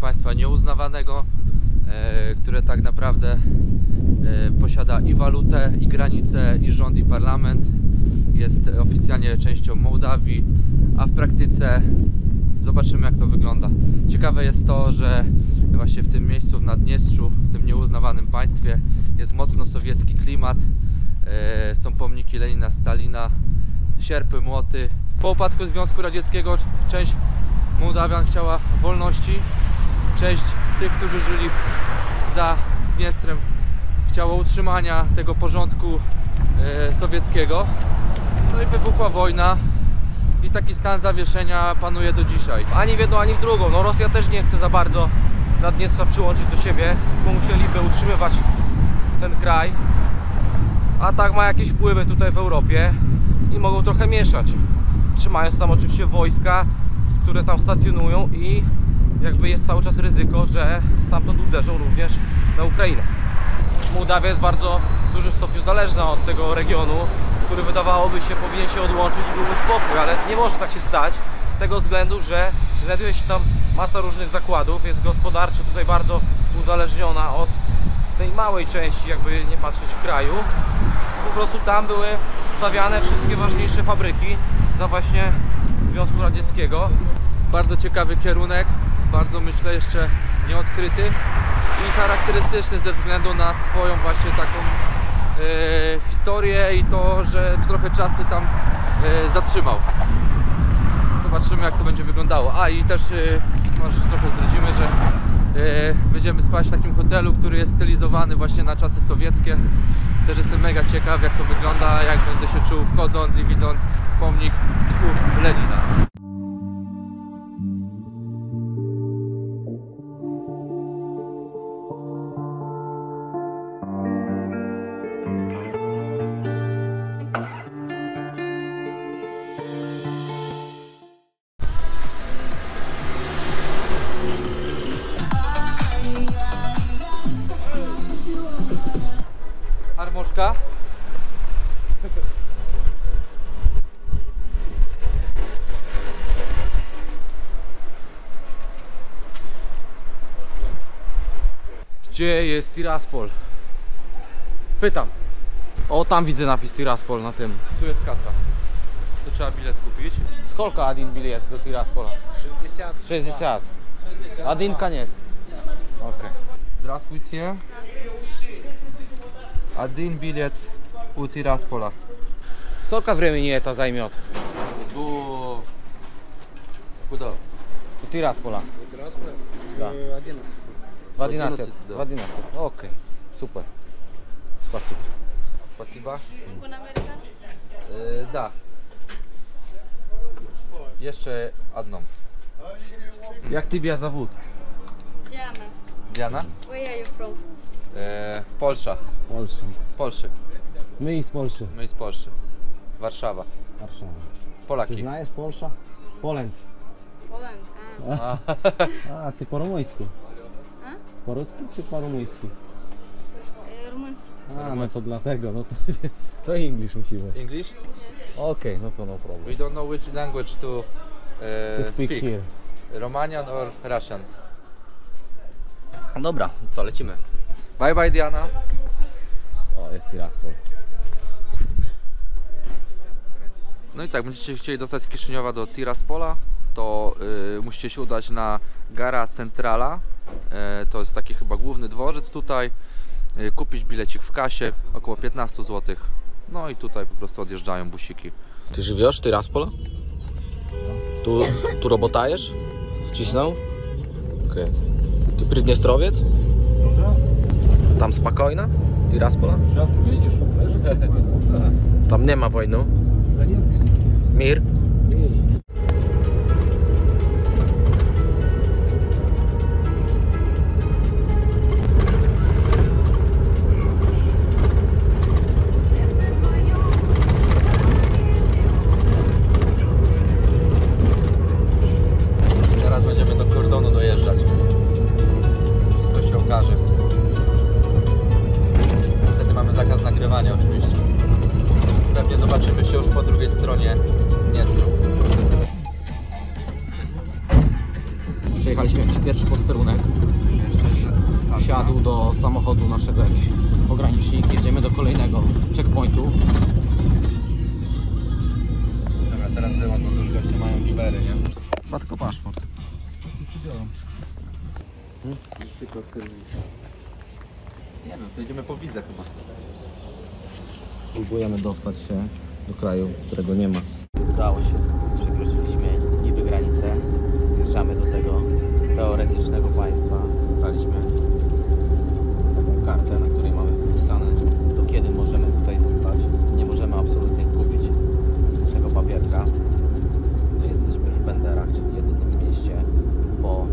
państwa nieuznawanego, które tak naprawdę posiada i walutę, i granice, i rząd, i parlament. Jest oficjalnie częścią Mołdawii, a w praktyce zobaczymy, jak to wygląda. Ciekawe jest to, że właśnie w tym miejscu, w Naddniestrzu, w tym nieuznawanym państwie jest mocno sowiecki klimat. Są pomniki Lenina, Stalina, sierpy, młoty. Po upadku Związku Radzieckiego część Mołdawian chciała wolności, część tych, którzy żyli za Dniestrem, chciało utrzymania tego porządku sowieckiego. No i wybuchła wojna i taki stan zawieszenia panuje do dzisiaj. Ani w jedną, ani w drugą. No Rosja też nie chce za bardzo Naddniestrza przyłączyć do siebie, bo musieliby utrzymywać ten kraj. A tak ma jakieś wpływy tutaj w Europie i mogą trochę mieszać. Trzymając tam oczywiście wojska, które tam stacjonują, i jakby jest cały czas ryzyko, że stamtąd uderzą również na Ukrainę. Mołdawia jest bardzo w dużym stopniu zależna od tego regionu, który wydawałoby się powinien się odłączyć i byłby spokój, ale nie może tak się stać z tego względu, że znajduje się tam masa różnych zakładów, jest gospodarczo tutaj bardzo uzależniona od tej małej części, jakby nie patrzeć, kraju. Po prostu tam były stawiane wszystkie ważniejsze fabryki za właśnie Związku Radzieckiego. Bardzo ciekawy kierunek, bardzo, myślę, jeszcze nieodkryty i charakterystyczny ze względu na swoją właśnie taką historię i to, że trochę czasu tam zatrzymał. Zobaczymy, jak to będzie wyglądało. A i też może trochę zdradzimy, że będziemy spać w takim hotelu, który jest stylizowany właśnie na czasy sowieckie. Też jestem mega ciekaw, jak to wygląda, jak będę się czuł wchodząc i widząc pomnik Lenina. Armoszka. Gdzie jest Tiraspol? Pytam. O, tam widzę napis Tiraspol na tym. Tu jest kasa. Tu trzeba bilet kupić. Сколько один билет до Тираспола? 60. 60. Один конец. Окей. Здравствуйте. Один билет у Тираспола. Сколько времени это займет? Куда? У Тираспола. Да. 11. В 11. да. В 11. Окей. Супер. Спасибо. Спасибо. Con American? Da. Jeszcze одном. Jak тебя зовут? Diana. Diana? Where are you from? Polsza. Polski. Z Polszy. My z Polski. My z Polszy. Warszawa. Warszawa. Ty Polaki. znasz Polsza? Poland. Poland. A, ty po rumuńsku. A? Po rusku czy po rumuńsku? Rumuński. A, no to dlatego, no to, to English musimy. English? Okej, no to no problem. We don't know which language to To speak here. Romanian or Russian. Dobra, co, lecimy. Bye bye, Diana. O, jest Tiraspol. No i tak, będziecie chcieli dostać z Kiszyniowa do Tiraspola, to musicie się udać na Gara Centrala. To jest taki chyba główny dworzec tutaj. Kupić bilecik w kasie, około 15 zł. No i tutaj po prostu odjeżdżają busiki. Ty żywiesz w Tiraspola? Tu robotajesz? Wcisnął? Okej. Ty Prydniestrowiec? Tam spokojna? Tiraspola? Tam nie ma wojny. Mir? Teraz będziemy do kordonu dojeżdżać. Wszystko się okaże. Wtedy mamy zakaz nagrywania oczywiście. Pewnie zobaczymy się już po drugiej stronie Dniestra. pierwszy posterunek wsiadł do samochodu naszego jakiś pogranicznik. Jedziemy do kolejnego checkpointu. Dobra, teraz wyłącz, bo to już goście mają giwery, nie? Chyba tylko paszport. Nie wiem, to idziemy po wizę chyba. Próbujemy dostać się do kraju, którego nie ma. Udało się. Przekroczyliśmy niby granicę. Wjeżdżamy do tego teoretycznego państwa. Dostaliśmy taką kartę, na której mamy wypisane, do kiedy możemy tutaj zostać. Nie możemy absolutnie zgubić naszego papierka. Jesteśmy już w Benderach, czyli jedynym mieście po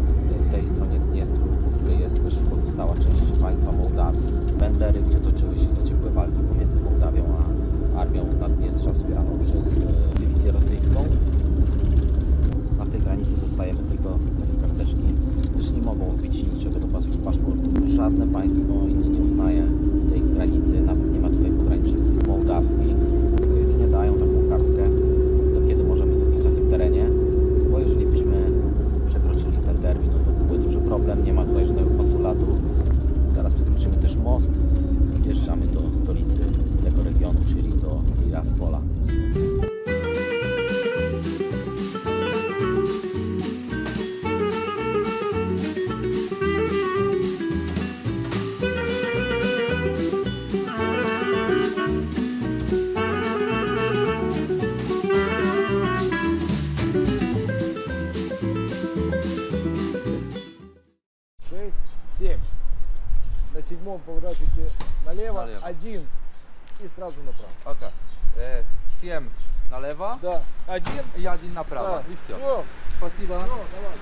tej stronie Dniestru, w której jest też pozostała część państwa Mołdawii. Bendery, gdzie toczyły się zaciekłe walki pomiędzy Mołdawią a armią Naddniestrza wspieraną przez dywizję rosyjską. Na tej granicy dostajemy tylko takie karteczki, też nie mogą wbić niczego do paszportu. Żadne państwo inne nie uznaje tej granicy, nawet nie ma tutaj pograniczników mołdawskich. Jedynie dają taką kartkę, do kiedy możemy zostać na tym terenie, bo jeżeli byśmy przekroczyli ten termin, no to byłby duży problem, nie ma tutaj żadnego konsulatu. Zaraz przekroczymy też most i wjeżdżamy do stolicy tego regionu, czyli do Tiraspola. На седьмом поворачивайте налево, Налево. один и сразу направо. Okej. Siem na lewo Да, один, i jeden na prawo. да, I все. все, Spasiba. давай.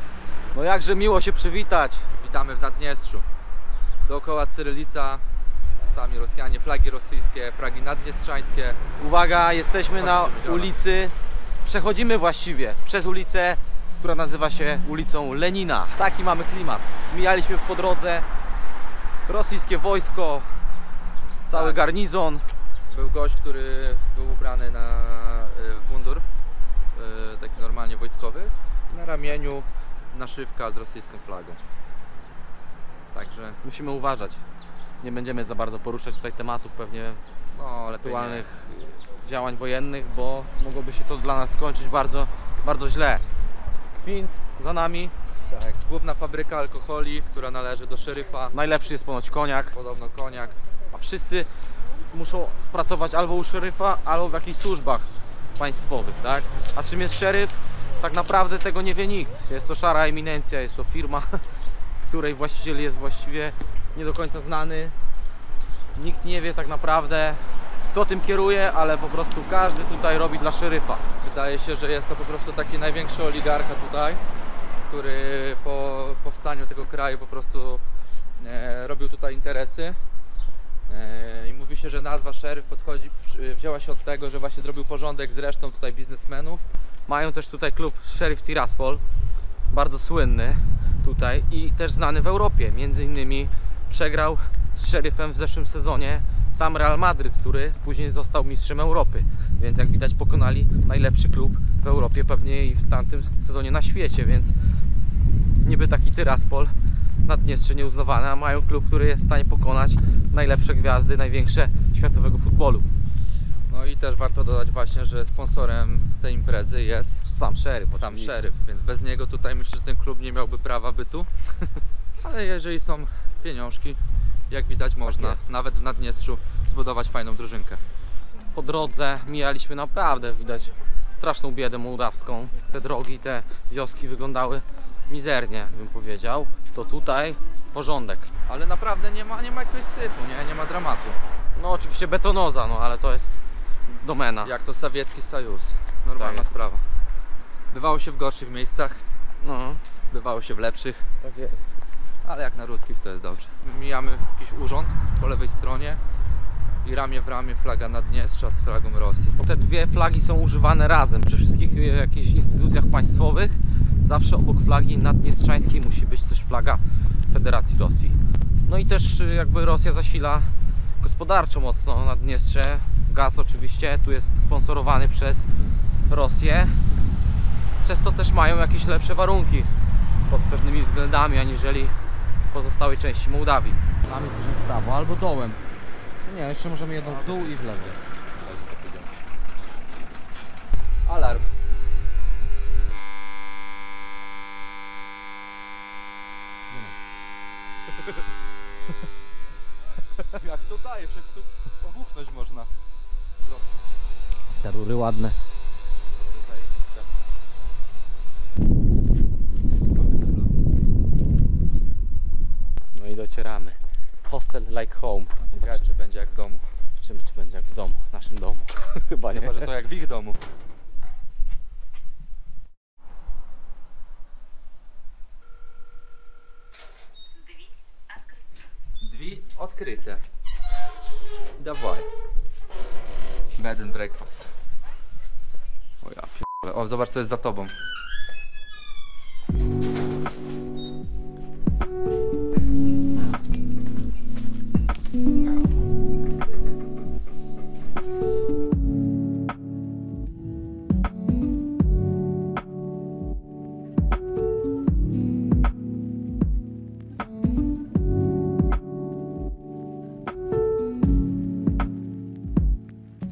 No jakże miło się przywitać. Witamy w Naddniestrzu. Dookoła cyrylica, sami Rosjanie, flagi rosyjskie, flagi naddniestrzańskie. Uwaga, jesteśmy na Chodźmy, zielone. ulicy, przechodzimy właściwie przez ulicę, która nazywa się ulicą Lenina. Taki mamy klimat. Mijaliśmy po drodze rosyjskie wojsko, cały Tak. garnizon. Był gość, który był ubrany w mundur, taki normalnie wojskowy. Na ramieniu naszywka z rosyjską flagą. Także, Musimy uważać. Nie będziemy za bardzo poruszać tutaj tematów pewnie no lepiej aktualnych działań wojennych, bo mogłoby się to dla nas skończyć bardzo, bardzo źle. Kwint za nami. nie. Tak. Główna fabryka alkoholi, która należy do szeryfa. Najlepszy jest ponoć koniak. Podobno koniak. A wszyscy muszą pracować albo u szeryfa, albo w jakichś służbach państwowych, tak? A czym jest szeryf? Tak naprawdę tego nie wie nikt. Jest to szara eminencja, jest to firma, której właściciel jest właściwie nie do końca znany. Nikt nie wie tak naprawdę, kto tym kieruje, ale po prostu każdy tutaj robi dla szeryfa. Wydaje się, że jest to po prostu taki największy oligarcha tutaj, który po powstaniu tego kraju po prostu robił tutaj interesy. I mówi się, że nazwa szeryf wzięła się od tego, że właśnie zrobił porządek z resztą tutaj biznesmenów. Mają też tutaj klub Sheriff Tiraspol, bardzo słynny tutaj i też znany w Europie. Między innymi przegrał z Sheriffem w zeszłym sezonie sam Real Madryt, który później został mistrzem Europy. Więc jak widać pokonali najlepszy klub w Europie, pewnie i w tamtym sezonie na świecie, więc niby taki Tiraspol, Naddniestrze nieuznawane, a mają klub, który jest w stanie pokonać najlepsze gwiazdy, największe światowego futbolu. No i też warto dodać właśnie, że sponsorem tej imprezy jest Sam Sheriff, sam oczywiście. szeryf, więc bez niego tutaj myślę, że ten klub nie miałby prawa bytu. Ale jeżeli są pieniążki, jak widać można jest. nawet w Naddniestrzu zbudować fajną drużynkę. Po drodze mijaliśmy naprawdę, widać, straszną biedę mołdawską. Te drogi, te wioski wyglądały mizernie, bym powiedział. To tutaj porządek. Ale naprawdę nie ma jakiegoś syfu, nie ma dramatu. No oczywiście betonoza, no ale to jest domena. Jak to sowiecki Sojus. Normalna Tak. sprawa. Bywało się w gorszych miejscach, No, bywało się w lepszych, tak jest. ale jak na ruskich to jest dobrze. Mijamy jakiś urząd po lewej stronie i ramię w ramię flaga Naddniestrza z flagą Rosji. Te dwie flagi są używane razem. Przy wszystkich jakichś instytucjach państwowych zawsze obok flagi naddniestrzańskiej musi być też flaga Federacji Rosji. No i też jakby Rosja zasila gospodarczo mocno Naddniestrze. Gaz oczywiście tu jest sponsorowany przez Rosję. Przez to też mają jakieś lepsze warunki pod pewnymi względami, aniżeli pozostałej części Mołdawii. Mamy później w prawo albo dołem. Nie, jeszcze możemy jedną w dół i w lewo. Alarm. Jak to daje? Przecież tu obuchnąć można. Te rury ładne. No i docieramy. Hostel like home. Ciekawe, czy będzie jak w domu. Czy będzie jak w domu, w naszym domu? Chyba nie. Chyba, że to jak w ich domu. Drzwi odkryte. Dawaj. Bed and breakfast. O ja pierdolę. O, zobacz co jest za tobą.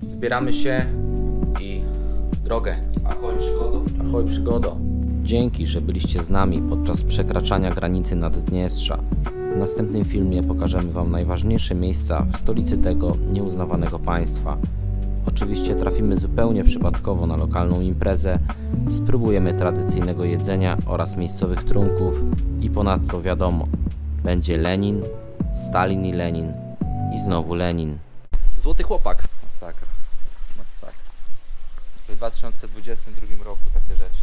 Zbieramy się i w drogę. Ahoj przygodo. Ahoj przygodo. Dzięki, że byliście z nami podczas przekraczania granicy Naddniestrza. W następnym filmie pokażemy Wam najważniejsze miejsca w stolicy tego nieuznawanego państwa. Oczywiście trafimy zupełnie przypadkowo na lokalną imprezę, spróbujemy tradycyjnego jedzenia oraz miejscowych trunków i ponadto wiadomo, będzie Lenin, Stalin i Lenin i znowu Lenin. Złoty chłopak. Masakra. Masakra. W 2022 roku takie rzeczy.